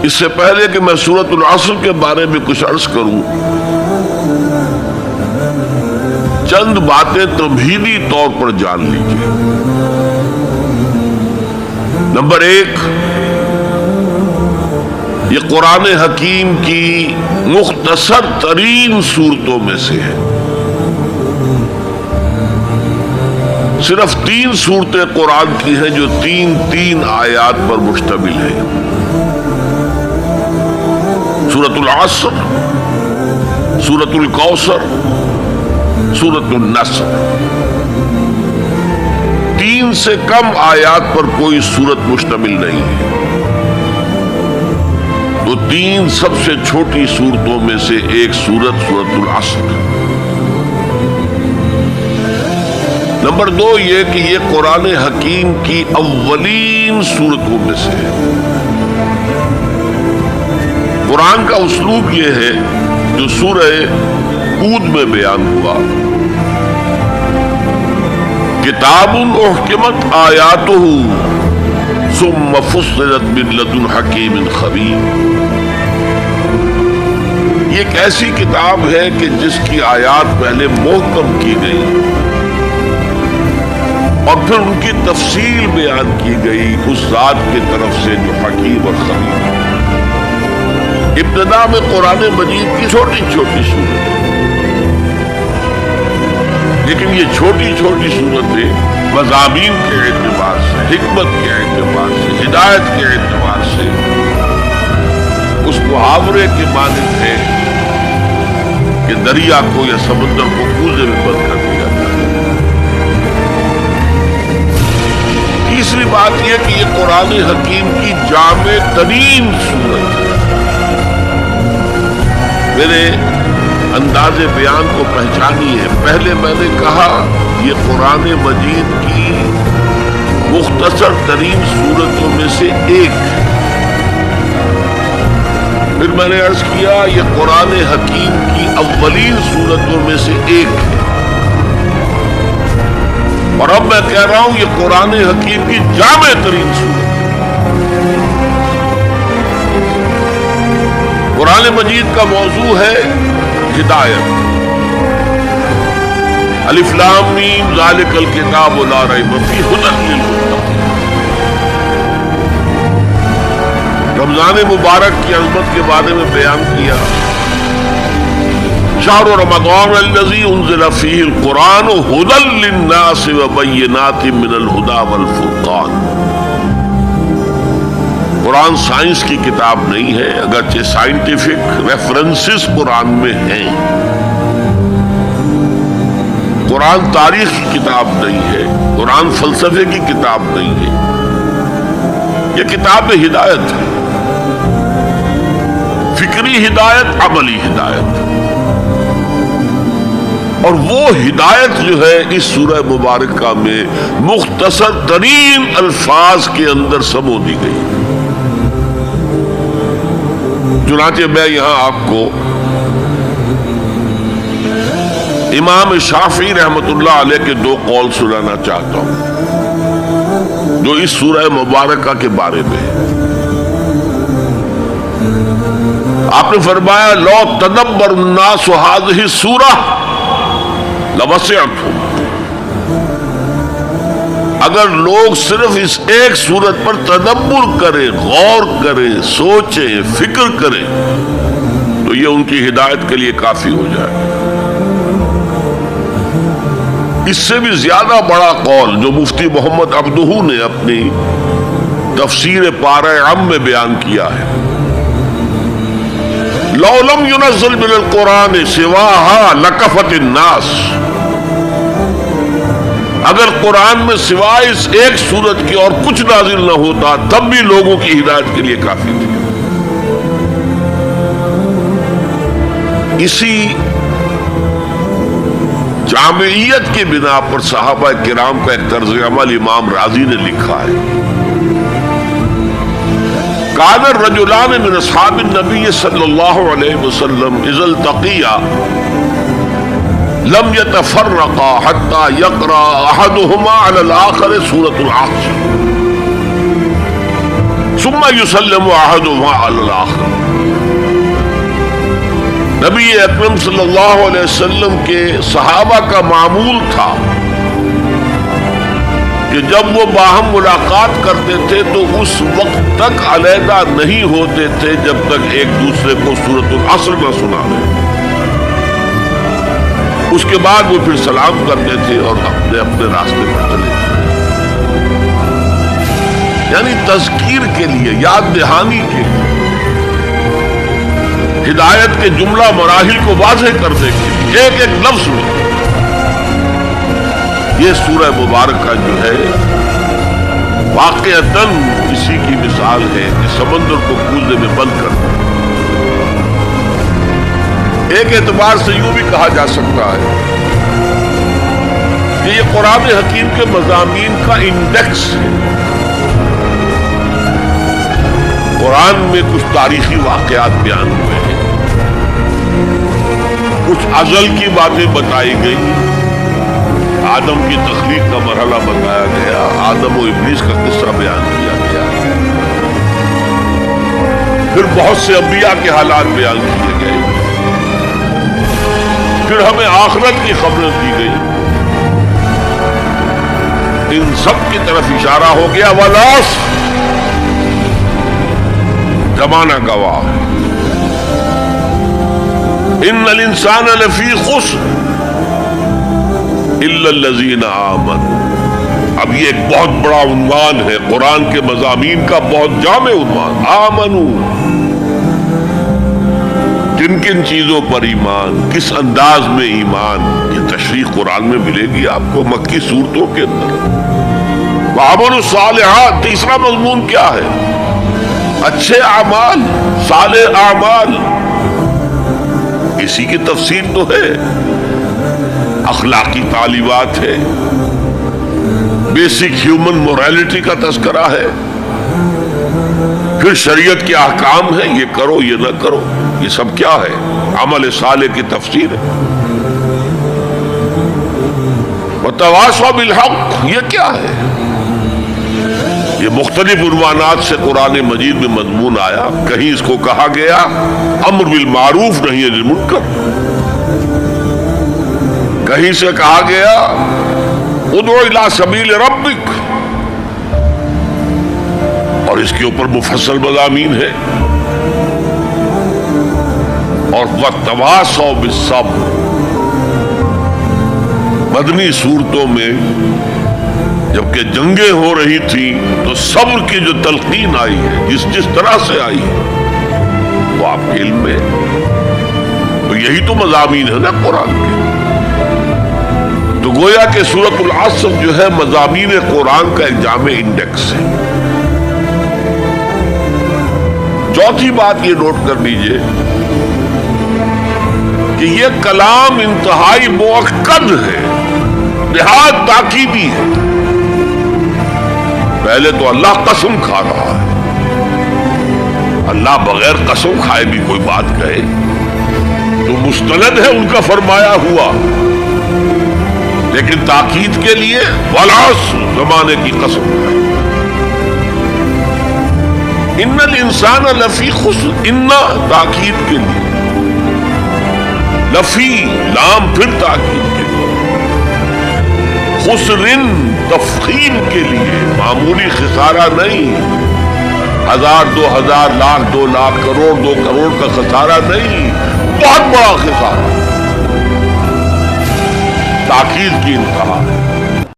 اس سے پہلے کہ میں سورۃ العصر کے بارے میں کچھ عرض کروں، چند باتیں تمہیدی طور پر جان لیجیے۔ نمبر 1، یہ قرآن حکیم کی مختصر ترین صورتوں میں سے ہے۔ صرف 3 صورتیں قرآن کی ہیں جو 3 آیات پر مشتمل ہیں۔ سورۃ العصر، سورۃ الکوثر، سورۃ النصر۔ 3 سے کم آیات پر کوئی سورت مشتمل نہیں ہے۔ تو 3 سب سے چھوٹی سورتوں میں سے ایک سورت سورۃ العصر۔ نمبر 2 یہ کہ یہ قرآن حکیم کی اولین سورتوں میں سے ہے۔ قرآن کا اسلوب یہ ہے جو سورہ ہود میں بیان ہوا، کتاب احکمت آیاتہ ثم فصلت من لدن حکیم خبیر۔ یہ ایک ایسی کتاب ہے کہ جس کی آیات پہلے محکم کی گئی اور پھر ان کی تفصیل بیان کی گئی اس ذات کی طرف سے جو حکیم اور خبیر ہے۔ ابتدا میں قرآن مجید کی چھوٹی چھوٹی صورتیں، لیکن یہ چھوٹی چھوٹی صورتیں مضامین کے اعتبار سے، حکمت کے اعتبار سے، ہدایت کے اعتبار سے اس محاورے کے مانند ہے کہ دریا کو یا سمندر کو کوزے میں بند کر دیا جائے۔ تیسری بات یہ کہ یہ قرآن حکیم کی جامع ترین صورت ہے۔ میرے انداز بیان کو پہچانی ہے، پہلے میں نے کہا یہ قرآن مجید کی مختصر ترین صورتوں میں سے ایک ہے۔ پھر میں نے عرض کیا یہ قرآن حکیم کی اولین صورتوں میں سے ایک ہے، اور اب میں کہہ رہا ہوں یہ قرآن حکیم کی جامع ترین صورت ہے۔ قرآن مجید کا موضوع ہے ہدایت۔ الف لام میم ذالک الکتاب لا ریب فیہ ھدی للمتقین۔ رمضان مبارک کی عظمت کے بارے میں بیان کیا، شہر رمضان الذی انزل فیہ القرآن ھدی للناس وبینات من الھدی والفرقان۔ قرآن سائنس کی کتاب نہیں ہے، اگرچہ سائنٹیفک ریفرنسز قرآن میں ہیں۔ قرآن تاریخ کی کتاب نہیں ہے، قرآن فلسفے کی کتاب نہیں ہے، یہ کتاب ہدایت ہے، فکری ہدایت، عملی ہدایت۔ اور وہ ہدایت جو ہے اس سورہ مبارکہ میں مختصر ترین الفاظ کے اندر سمو دی گئی۔ چنانچہ میں یہاں آپ کو امام شافعی رحمت اللہ علیہ کے 2 قول سنانا چاہتا ہوں جو اس سورہ مبارکہ کے بارے میں ہے۔ آپ نے فرمایا لو تدبر الناس هذه السورہ لوسعتهم۔ اگر لوگ صرف اس ایک سورت پر تدبر کریں، غور کریں، سوچیں، فکر کریں تو یہ ان کی ہدایت کے لیے کافی ہو جائے۔ اس سے بھی زیادہ بڑا قول جو مفتی محمد عبدہ نے اپنی تفسیر پارہ عم میں بیان کیا ہے، لو لم ينزل من القرآن سواها لکفت الناس۔ اگر قرآن میں سوائے اس ایک سورت کی اور کچھ نازل نہ ہوتا تب بھی لوگوں کی ہدایت کے لیے کافی تھی۔ اسی جامعیت کی بنا پر صحابہ کرام کا ایک طرز عمل امام رازی نے لکھا ہے، کان الرجلان من اصحاب النبی صلی اللہ علیہ وسلم اذا التقیا لم يتفرقا حتى يقرأ احدهما على الاخر سورة العصر۔ ثم يسلم احدهما على الاخر. نبی اکرم صلی اللہ علیہ وسلم کے صحابہ کا معمول تھا کہ جب وہ باہم ملاقات کرتے تھے تو اس وقت تک علیحدہ نہیں ہوتے تھے جب تک ایک دوسرے کو سورۃ العصر نہ سنائیں. اس کے بعد وہ پھر سلام کرتے تھے اور اپنے اپنے راستے پر چلے گئے. یعنی تذکیر کے لیے، یاد دہانی کے لیے، ہدایت کے جملہ مراحل کو واضح کرنے کے لیے ایک ایک لفظ میں یہ سورہ مبارکہ جو ہے واقعتاً اسی کی مثال ہے کہ سمندر کو کوزے میں بند کر دیا. ایک اعتبار سے یوں بھی کہا جا سکتا ہے کہ یہ قرآن حکیم کے مضامین کا انڈیکس ہے. قرآن میں کچھ تاریخی واقعات بیان ہوئے ہیں، کچھ ازل کی باتیں بتائی گئی، آدم کی تخلیق کا مرحلہ بتایا گیا، آدم و ابلیس کا قصہ بیان کیا گیا، پھر بہت سے انبیاء کے حالات بیان کیے گئے، پھر ہمیں آخرت کی خبریں دی گئی. ان سب کی طرف اشارہ ہو گیا. ولاس زمانہ گواہ ہے. ان الانسان لفی خسر الا الذین آمنوا. اب یہ ایک بہت بڑا عنوان ہے قرآن کے مضامین کا، بہت جامع عنوان. آمنوا، کن کن چیزوں پر ایمان، کس انداز میں ایمان، یہ تشریح قرآن میں ملے گی آپ کو مکی صورتوں کے اندر. وعملوا الصالحات، تیسرا مضمون کیا ہے؟ اچھے اعمال، صالح اعمال. اسی کی تفسیر تو ہے، اخلاقی تعلیمات ہے، بیسک ہیومن موریلٹی کا تذکرہ ہے، پھر شریعت کے احکام ہے، یہ کرو یہ نہ کرو. یہ سب کیا ہے؟ عمل صالح کی تفسیر ہے. وتواصوا بالحق، یہ کیا ہے؟ یہ مختلف عنوانات سے قرآن مجید میں مضمون آیا. کہیں اس کو کہا گیا امر بالمعروف نہی عن المنکر، کہیں سے کہا گیا ادعو الی سبیل ربک، اور اس کے اوپر مفصل مضامین ہے. اور وتواصوا بالصبر، مدنی صورتوں میں جبکہ جنگیں ہو رہی تھیں تو صبر کی جو تلقین آئی ہے جس طرح سے آئی ہے وہ آپ کے علم میں، تو یہی تو مضامین ہے نا قرآن کے. تو گویا کہ سورۃ العصر جو ہے مضامین قرآن کا ایک جامع انڈیکس ہے. چوتھی بات یہ نوٹ کر لیجئے کہ یہ کلام انتہائی مؤکد ہے، نہایت تاکیدی ہے. پہلے تو اللہ قسم کھا رہا ہے. اللہ بغیر قسم کھائے بھی کوئی بات کہے تو مستند ہے ان کا فرمایا ہوا، لیکن تاکید کے لیے والعصر، زمانے کی قسم ہے. ان الانسان لفی خسر، ان تاکید کے لیے، لفی لام پھر تاکید کے لیے، خسرن تفخیم کے لیے، معمولی خسارہ نہیں، 1000 2000 لاکھ 2 لاکھ کروڑ 2 کروڑ کا خسارہ نہیں، بہت بڑا خسارہ. تاکید کی انتہا ہے.